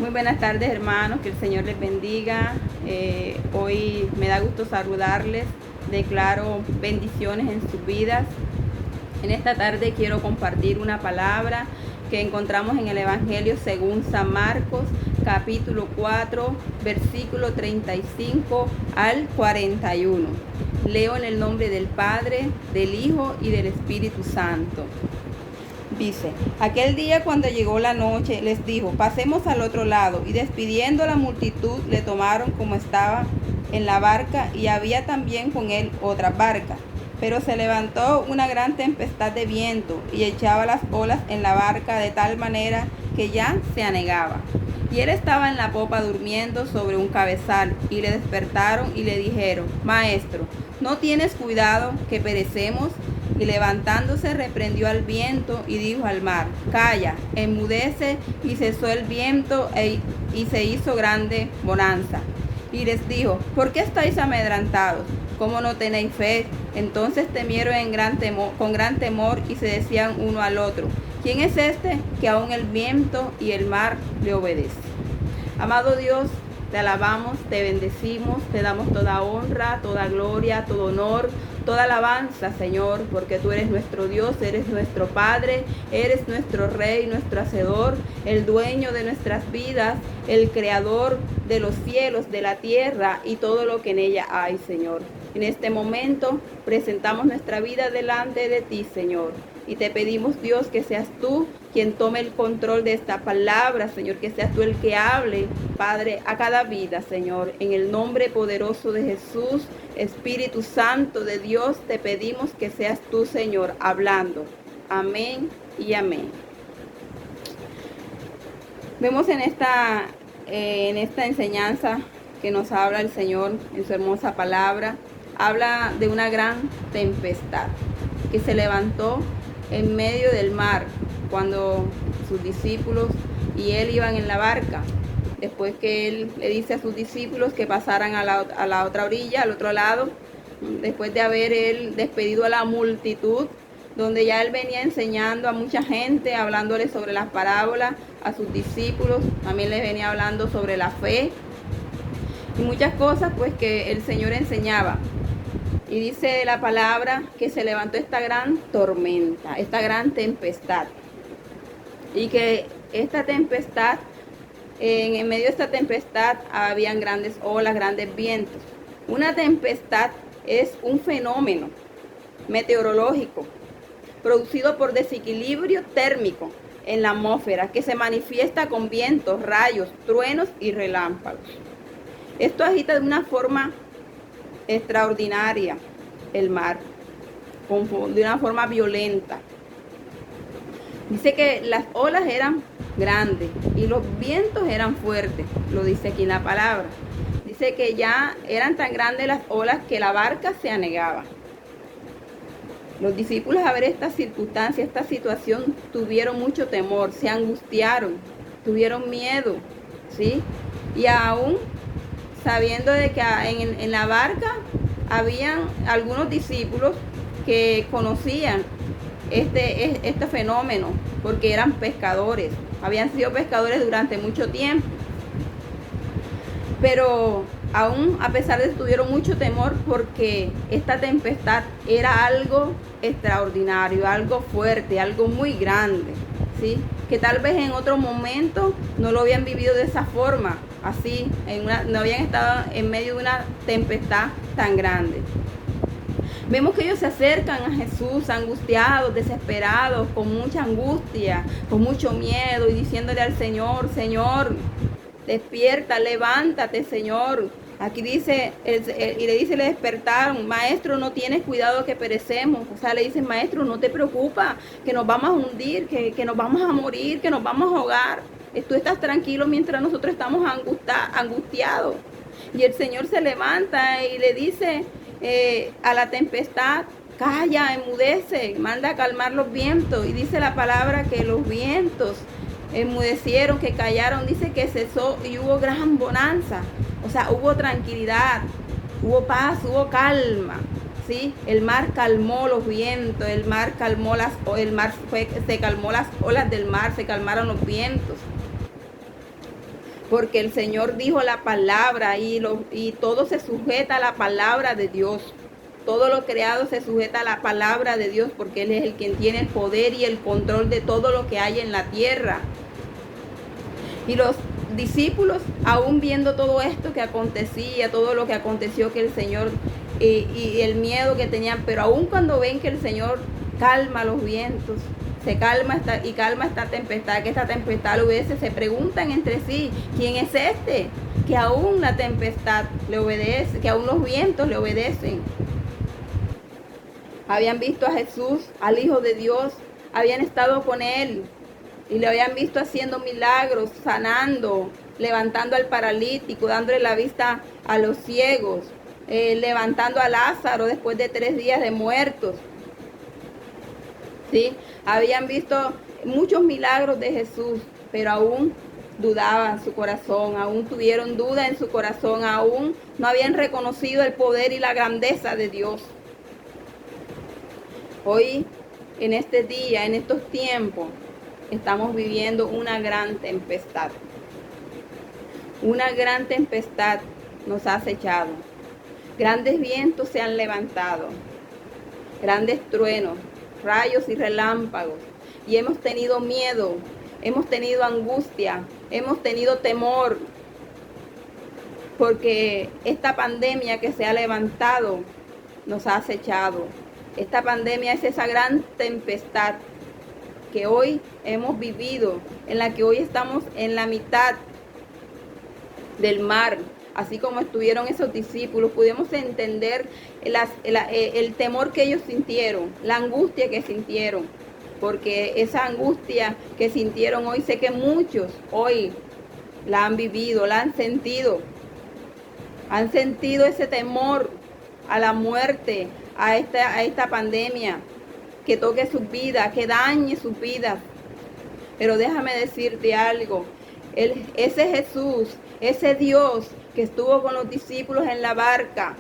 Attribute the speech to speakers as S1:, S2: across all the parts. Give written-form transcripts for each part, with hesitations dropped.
S1: Muy buenas tardes, hermanos, que el Señor les bendiga. Hoy me da gusto saludarles, declaro bendiciones en sus vidas. En esta tarde quiero compartir una palabra que encontramos en el Evangelio según San Marcos, capítulo 4, versículo 35 al 41. Leo en el nombre del Padre, del Hijo y del Espíritu Santo. Dice: aquel día, cuando llegó la noche, les dijo: pasemos al otro lado. Y despidiendo a la multitud, le tomaron como estaba en la barca, y había también con él otra barca. Pero se levantó una gran tempestad de viento, y echaba las olas en la barca de tal manera que ya se anegaba. Y él estaba en la popa durmiendo sobre un cabezal. Y le despertaron y le dijeron: Maestro, ¿no tienes cuidado que perecemos? Y levantándose reprendió al viento y dijo al mar: calla, enmudece. Y cesó el viento y se hizo grande bonanza. Y les dijo: ¿por qué estáis amedrentados? ¿Cómo no tenéis fe? Entonces temieron con gran temor y se decían uno al otro: ¿quién es este que aún el viento y el mar le obedecen? Amado Dios, te alabamos, te bendecimos, te damos toda honra, toda gloria, todo honor, toda alabanza, Señor, porque tú eres nuestro Dios, eres nuestro Padre, eres nuestro Rey, nuestro Hacedor, el dueño de nuestras vidas, el Creador de los cielos, de la tierra y todo lo que en ella hay, Señor. En este momento presentamos nuestra vida delante de ti, Señor. Y te pedimos, Dios, que seas tú quien tome el control de esta palabra, Señor, que seas tú el que hable, Padre, a cada vida, Señor. En el nombre poderoso de Jesús, Espíritu Santo de Dios, te pedimos que seas tú, Señor, hablando. Amén y amén. Vemos en esta enseñanza que nos habla el Señor en su hermosa palabra, habla de una gran tempestad que se levantó en medio del mar cuando sus discípulos y él iban en la barca. Después que él le dice a sus discípulos que pasaran a la otra orilla, al otro lado, después de haber él despedido a la multitud, donde ya él venía enseñando a mucha gente, hablándole sobre las parábolas a sus discípulos, también les venía hablando sobre la fe y muchas cosas pues que el Señor enseñaba. Y dice la palabra que se levantó esta gran tormenta, esta gran tempestad. Y que esta tempestad, en medio de esta tempestad, habían grandes olas, grandes vientos. Una tempestad es un fenómeno meteorológico producido por desequilibrio térmico en la atmósfera que se manifiesta con vientos, rayos, truenos y relámpagos. Esto agita de una forma extraordinaria el mar, de una forma violenta. Dice que las olas eran grandes y los vientos eran fuertes, lo dice aquí en la palabra. Dice que ya eran tan grandes las olas que la barca se anegaba. Los discípulos, a ver esta circunstancia, esta situación, tuvieron mucho temor, se angustiaron, tuvieron miedo, ¿sí? Y aún sabiendo de que en la barca habían algunos discípulos que conocían este fenómeno, porque eran pescadores, habían sido pescadores durante mucho tiempo. Pero aún a pesar de eso tuvieron mucho temor, porque esta tempestad era algo extraordinario, algo fuerte, algo muy grande, ¿sí? Que tal vez en otro momento no lo habían vivido de esa forma, así, no habían estado en medio de una tempestad tan grande. Vemos que ellos se acercan a Jesús angustiados, desesperados, con mucha angustia, con mucho miedo, y diciéndole al Señor: Señor, despierta, levántate, Señor. Aquí dice, y le despertaron: Maestro, no tienes cuidado que perecemos. O sea, le dicen: Maestro, no te preocupa, que nos vamos a hundir, que nos vamos a morir, que nos vamos a ahogar. Tú estás tranquilo mientras nosotros estamos angustiados. Y el Señor se levanta y le dice a la tempestad: calla, enmudece, manda a calmar los vientos. Y dice la palabra que los vientos enmudecieron, que callaron. Dice que cesó y hubo gran bonanza. O sea, hubo tranquilidad, hubo paz, hubo calma, ¿sí? El mar calmó los vientos, el mar calmó se calmó las olas del mar, se calmaron los vientos. porque el Señor dijo la palabra y todo se sujeta a la palabra de Dios. Todo lo creado se sujeta a la palabra de Dios porque Él es el quien tiene el poder y el control de todo lo que hay en la tierra. Y los discípulos, aún viendo todo esto que acontecía, todo lo que aconteció, que el Señor y el miedo que tenían, pero aún cuando ven que el Señor calma los vientos, se calma calma esta tempestad, que esta tempestad lo obedece, se preguntan entre sí, ¿quién es este? Que aún la tempestad le obedece, que aún los vientos le obedecen. Habían visto a Jesús, al Hijo de Dios, habían estado con Él y le habían visto haciendo milagros, sanando, levantando al paralítico, dándole la vista a los ciegos, levantando a Lázaro después de 3 días de muertos. ¿Sí? Habían visto muchos milagros de Jesús, pero aún dudaban su corazón, aún tuvieron duda en su corazón, aún no habían reconocido el poder y la grandeza de Dios. Hoy, en este día, en estos tiempos, estamos viviendo una gran tempestad. Una gran tempestad nos ha acechado. Grandes vientos se han levantado, grandes truenos, rayos y relámpagos, y hemos tenido miedo, hemos tenido angustia, hemos tenido temor, porque esta pandemia que se ha levantado nos ha acechado. Esta pandemia es esa gran tempestad que hoy hemos vivido, en la que hoy estamos en la mitad del mar. Así como estuvieron esos discípulos, pudimos entender el temor que ellos sintieron, la angustia que sintieron, porque esa angustia que sintieron hoy, sé que muchos hoy la han vivido, la han sentido ese temor a la muerte, a esta pandemia, que toque sus vidas, que dañe sus vidas. Pero déjame decirte algo, ese Jesús, ese Dios que estuvo con los discípulos en la barca,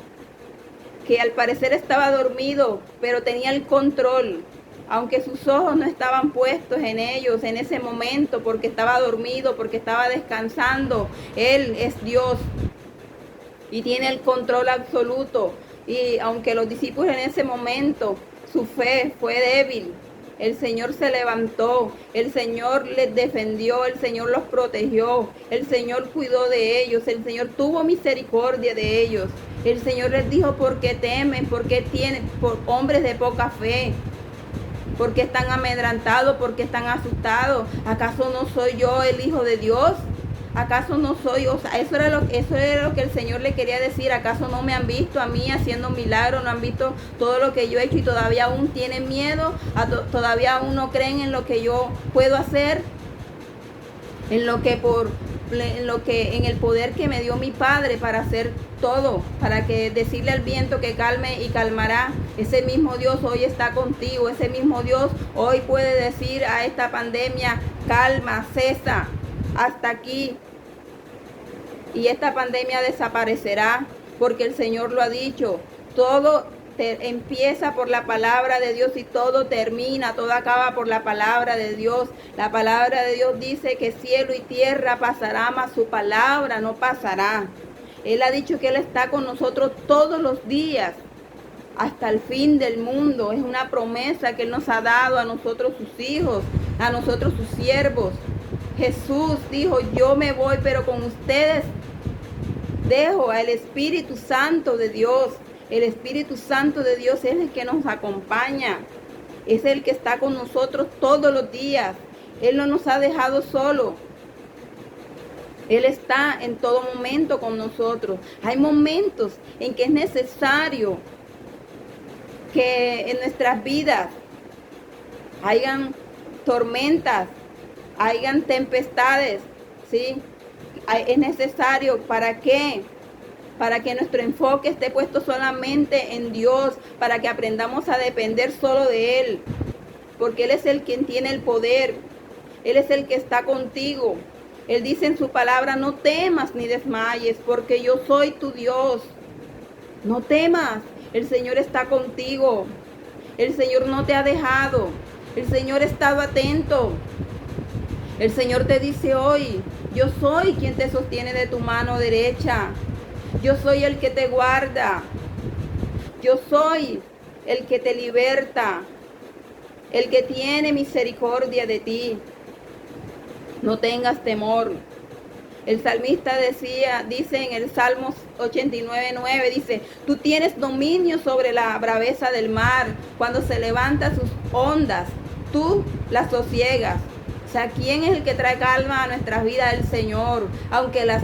S1: que al parecer estaba dormido, pero tenía el control, aunque sus ojos no estaban puestos en ellos en ese momento, porque estaba dormido, porque estaba descansando. Él es Dios y tiene el control absoluto. Y aunque los discípulos en ese momento, su fe fue débil, el Señor se levantó, el Señor les defendió, el Señor los protegió, el Señor cuidó de ellos, el Señor tuvo misericordia de ellos. El Señor les dijo: ¿por qué temen? ¿Por qué tienen, por hombres de poca fe? ¿Por qué están amedrantados? ¿Por qué están asustados? ¿Acaso no soy yo el Hijo de Dios? ¿Acaso no soy? O sea, eso era lo que el Señor le quería decir. ¿Acaso no me han visto a mí haciendo milagros? ¿No han visto todo lo que yo he hecho y todavía aún tienen miedo? ¿Todavía aún no creen en lo que yo puedo hacer? En el poder que me dio mi Padre para hacer todo, para que decirle al viento que calme y calmará. Ese mismo Dios hoy está contigo. Ese mismo Dios hoy puede decir a esta pandemia: calma, cesa, hasta aquí. Y esta pandemia desaparecerá, porque el Señor lo ha dicho. Todo empieza por la palabra de Dios y todo termina, todo acaba por la palabra de Dios. La palabra de Dios dice que cielo y tierra pasará, mas su palabra no pasará. Él ha dicho que Él está con nosotros todos los días hasta el fin del mundo. Es una promesa que Él nos ha dado a nosotros sus hijos, a nosotros sus siervos. Jesús dijo: yo me voy, pero con ustedes dejo al Espíritu Santo de Dios. El Espíritu Santo de Dios es el que nos acompaña, es el que está con nosotros todos los días. Él no nos ha dejado solo. Él está en todo momento con nosotros. Hay momentos en que es necesario que en nuestras vidas hayan tormentas, hayan tempestades, ¿sí? Es necesario, ¿para qué? Para que nuestro enfoque esté puesto solamente en Dios, para que aprendamos a depender solo de Él, porque Él es el quien tiene el poder, Él es el que está contigo. Él dice en su palabra: no temas ni desmayes, porque yo soy tu Dios. No temas, el Señor está contigo, el Señor no te ha dejado, el Señor ha estado atento. El Señor te dice hoy, yo soy quien te sostiene de tu mano derecha. Yo soy el que te guarda. Yo soy el que te liberta, el que tiene misericordia de ti. No tengas temor. El salmista dice en el Salmo 89:9, dice, tú tienes dominio sobre la braveza del mar. Cuando se levanta sus ondas, tú las sosiegas. O sea, ¿quién es el que trae calma a nuestras vidas? El Señor. Aunque las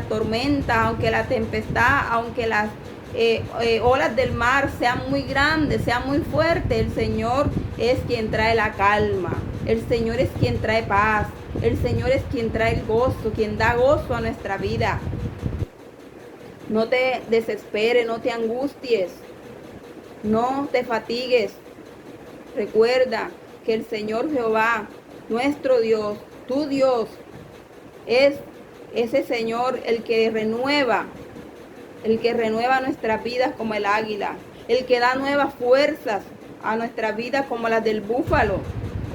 S1: tormentas, aunque la tempestad, aunque las olas del mar sean muy grandes, sean muy fuertes, el Señor es quien trae la calma. El Señor es quien trae paz. El Señor es quien trae el gozo, quien da gozo a nuestra vida. No te desesperes, no te angusties, no te fatigues. Recuerda que el Señor Jehová, nuestro Dios, tu Dios, es ese Señor el que renueva nuestras vidas como el águila, el que da nuevas fuerzas a nuestras vidas como las del búfalo.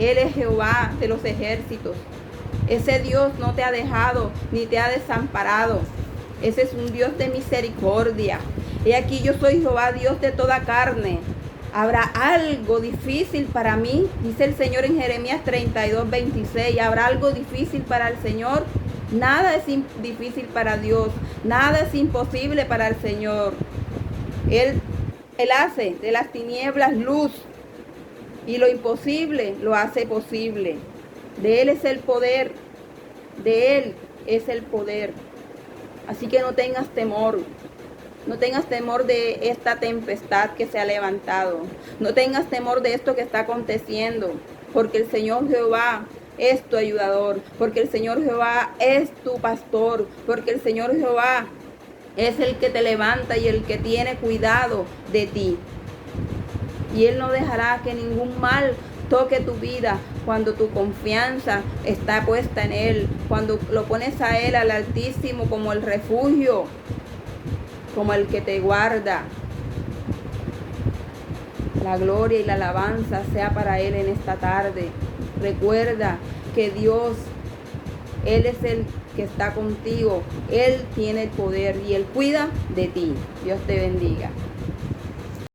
S1: Él es Jehová de los ejércitos. Ese Dios no te ha dejado ni te ha desamparado. Ese es un Dios de misericordia. He aquí yo soy Jehová, Dios de toda carne. ¿Habrá algo difícil para mí? Dice el Señor en Jeremías 32:26. ¿Habrá algo difícil para el Señor? Nada es difícil para Dios. Nada es imposible para el Señor. Él hace de las tinieblas luz y lo imposible lo hace posible. De Él es el poder. De Él es el poder. Así que no tengas temor. No tengas temor de esta tempestad que se ha levantado. No tengas temor de esto que está aconteciendo. Porque el Señor Jehová es tu ayudador. Porque el Señor Jehová es tu pastor. Porque el Señor Jehová es el que te levanta y el que tiene cuidado de ti. Y Él no dejará que ningún mal toque tu vida cuando tu confianza está puesta en Él. Cuando lo pones a Él, al Altísimo, como el refugio, como el que te guarda. La gloria y la alabanza sea para Él en esta tarde. Recuerda que Dios, Él es el que está contigo. Él tiene el poder y Él cuida de ti. Dios te bendiga.